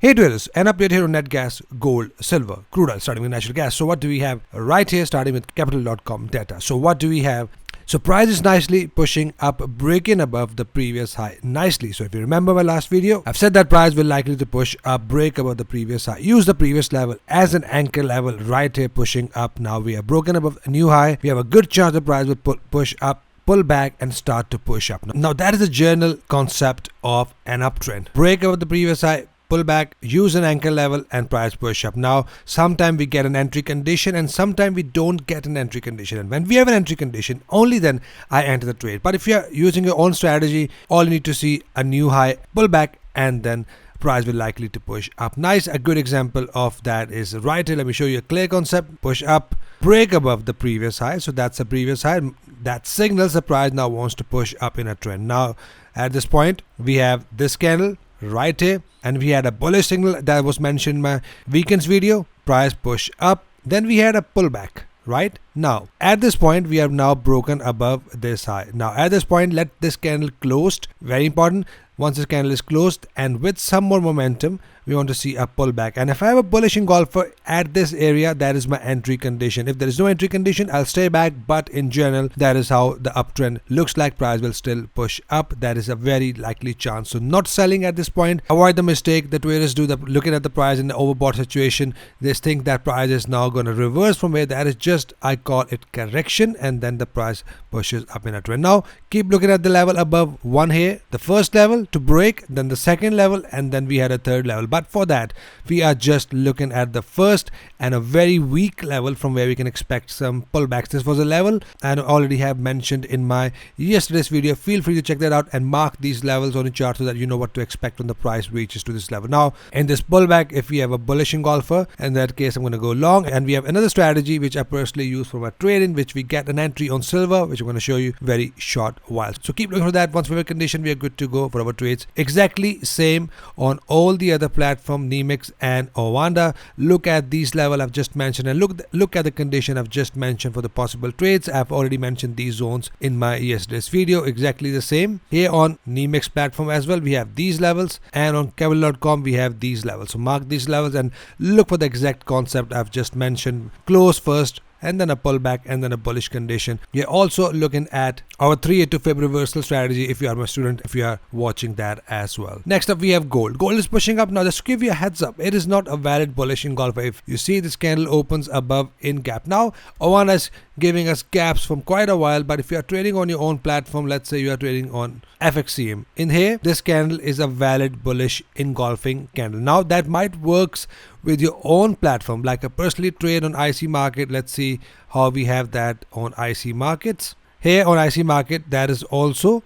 Hey traders, an update here on net gas, gold, silver, crude oil, starting with natural gas. So what do we have right here, starting with capital.com data? So what do we have? So price is nicely pushing up, breaking above the previous high nicely. So if you remember my last video, I've said that price will likely to push up, break above the previous high. Use the previous level as an anchor level right here, pushing up. Now we are broken above a new high. We have a good chance the price will push up, pull back and start to push up. Now that is the general concept of an uptrend. Break above the previous high, pull back, use an anchor level and price push up. Now sometimes we get an entry condition and sometimes we don't get an entry condition, and when we have an entry condition, only then I enter the trade. But if you are using your own strategy, all you need to see a new high, pull back, and then price will likely to push up. Nice. A good example of that is right here. Let me show you a clear concept. Push up, break above the previous high. So that's the previous high. That signals the price now wants to push up in a trend. Now at this point we have this candle right here, and we had a bullish signal that was mentioned in my weekends video. Price push up, then we had a pullback. Right now at this point we have now broken above this high. Now at this point, let this candle closed, very important. Once this candle is closed and with some more momentum, we want to see a pullback. And if I have a bullish engulfer at this area, that is my entry condition. If there is no entry condition, I'll stay back, but in general that is how the uptrend looks like. Price will still push up. That is a very likely chance. So not selling at this point. Avoid the mistake the traders do, looking at the price in the overbought situation. They think that price is now going to reverse from where that is just, I call it correction, and then the price pushes up in a trend. Now keep looking at the level above one here, the first level to break, then the second level, and then we had a third level. But for that we are just looking at the first and a very weak level from where we can expect some pullbacks. This was a level and I already have mentioned in my yesterday's video. Feel free to check that out and mark these levels on the chart so that you know what to expect when the price reaches to this level. Now in this pullback, if we have a bullish engulfer, in that case I'm going to go long, and we have another strategy which I personally use for my trading, which we get an entry on silver, which I'm going to show you very short while. So keep looking for that. Once we have a condition, we are good to go for our trades. Exactly same on all the other platform, Nemix and Owanda. Look at these level I've just mentioned and look at the condition I've just mentioned for the possible trades. I've already mentioned these zones in my yesterday's video. Exactly the same here on Nemix platform as well. We have these levels, and on capital.com we have these levels. So mark these levels and look for the exact concept I've just mentioned. Close first, and then a pullback, and then a bullish condition. We're also looking at our 382 fib reversal strategy if you are my student, if you are watching that as well. Next up we have gold. Gold is pushing up. Now just to give you a heads up, it is not a valid bullish engulfer. If you see this candle opens above in gap. Now Owanda is giving us gaps from quite a while, but if you are trading on your own platform, let's say you are trading on FXCM, in here this candle is a valid bullish engulfing candle. Now that might works with your own platform. Like I personally trade on IC market. Let's see how we have that on IC markets. Here on IC market, that is also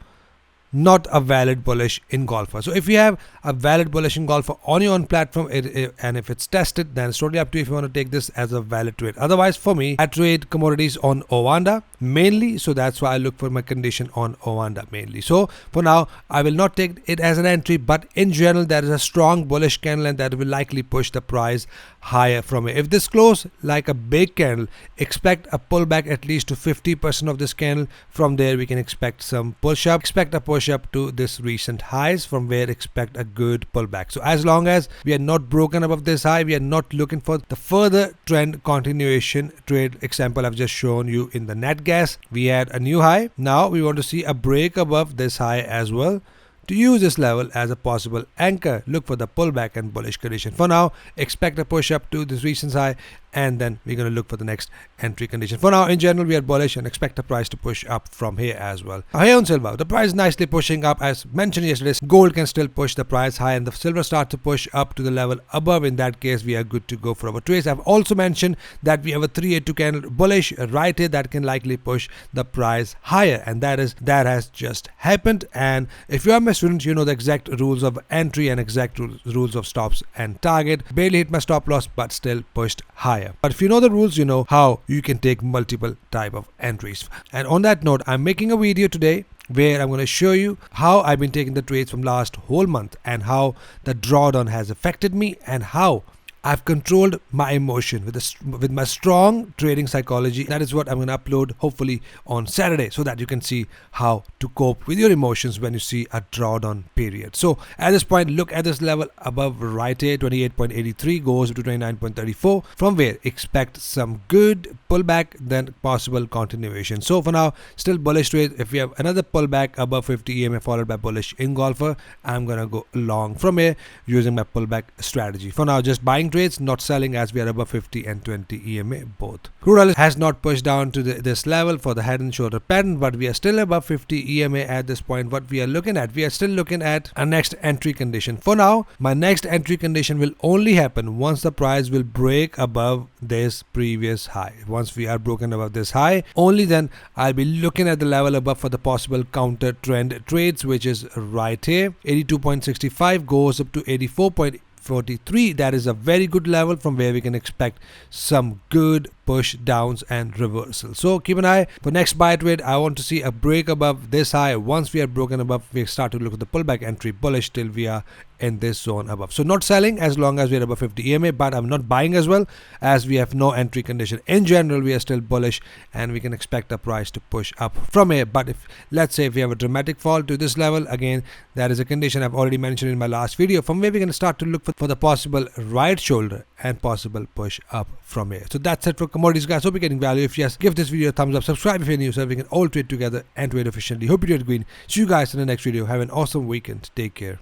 not a valid bullish engulfer. So if you have a valid bullish engulfer on your own platform, and if it's tested, then it's totally up to you if you want to take this as a valid trade. Otherwise, for me, I trade commodities on Owanda mainly, so that's why I look for my condition on Owanda mainly. So for now I will not take it as an entry, but in general that is a strong bullish candle and that will likely push the price higher from here. If this close like a big candle, expect a pullback at least to 50% of this candle. From there we can expect some push up, expect a push up to this recent highs, from where expect a good pullback. So as long as we are not broken above this high, we are not looking for the further trend continuation trade. Example I've just shown you in the net gas, we had a new high. Now we want to see a break above this high as well. To use this level as a possible anchor, look for the pullback and bullish condition. For now, expect a push up to this recent high, and then we're going to look for the next entry condition. For now, in general, we are bullish and expect the price to push up from here as well. Now, here on silver, the price is nicely pushing up. As mentioned yesterday, gold can still push the price high, and the silver start to push up to the level above. In that case, we are good to go for our trades. I've also mentioned that we have a 382 candle bullish right here that can likely push the price higher, and that has just happened. And if you are my student, you know the exact rules of entry and exact rules of stops and target. Barely hit my stop loss, but still pushed higher. But if you know the rules, you know how you can take multiple type of entries. And on that note, I'm making a video today where I'm going to show you how I've been taking the trades from last whole month and how the drawdown has affected me and how I've controlled my emotion with my strong trading psychology. That is what I'm going to upload hopefully on Saturday, so that you can see how to cope with your emotions when you see a drawdown period. So at this point, look at this level above right here, 28.83 goes to 29.34, from where expect some good pullback, then possible continuation. So for now, still bullish trade. If we have another pullback above 50 EMA followed by bullish engulfer, I'm gonna go long from here using my pullback strategy. For now, just buying trades, not selling, as we are above 50 and 20 EMA both. Crude oil has not pushed down to this level for the head and shoulder pattern, but we are still above 50 EMA at this point. What we are looking at, we are still looking at a next entry condition. For now, my next entry condition will only happen once the price will break above this previous high. Once we are broken above this high, only then I'll be looking at the level above for the possible counter trend trades, which is right here. 82.65 goes up to 84.43. That is a very good level from where we can expect some good push downs and reversal. So keep an eye for next buy trade. I want to see a break above this high. Once we are broken above, we start to look at the pullback entry bullish till we are in this zone above. So not selling as long as we are above 50 EMA, but I'm not buying as well, as we have no entry condition. In general, we are still bullish and we can expect the price to push up from here. But if, let's say, if we have a dramatic fall to this level, again, that is a condition I've already mentioned in my last video, from where we're going to start to look for the possible right shoulder and possible push up from here. So that's it for commodities, guys. Hope you're getting value. If yes, give this video a thumbs up, subscribe if you're new, so we can all trade together and trade efficiently. Hope you did green. See you guys in the next video. Have an awesome weekend. Take care.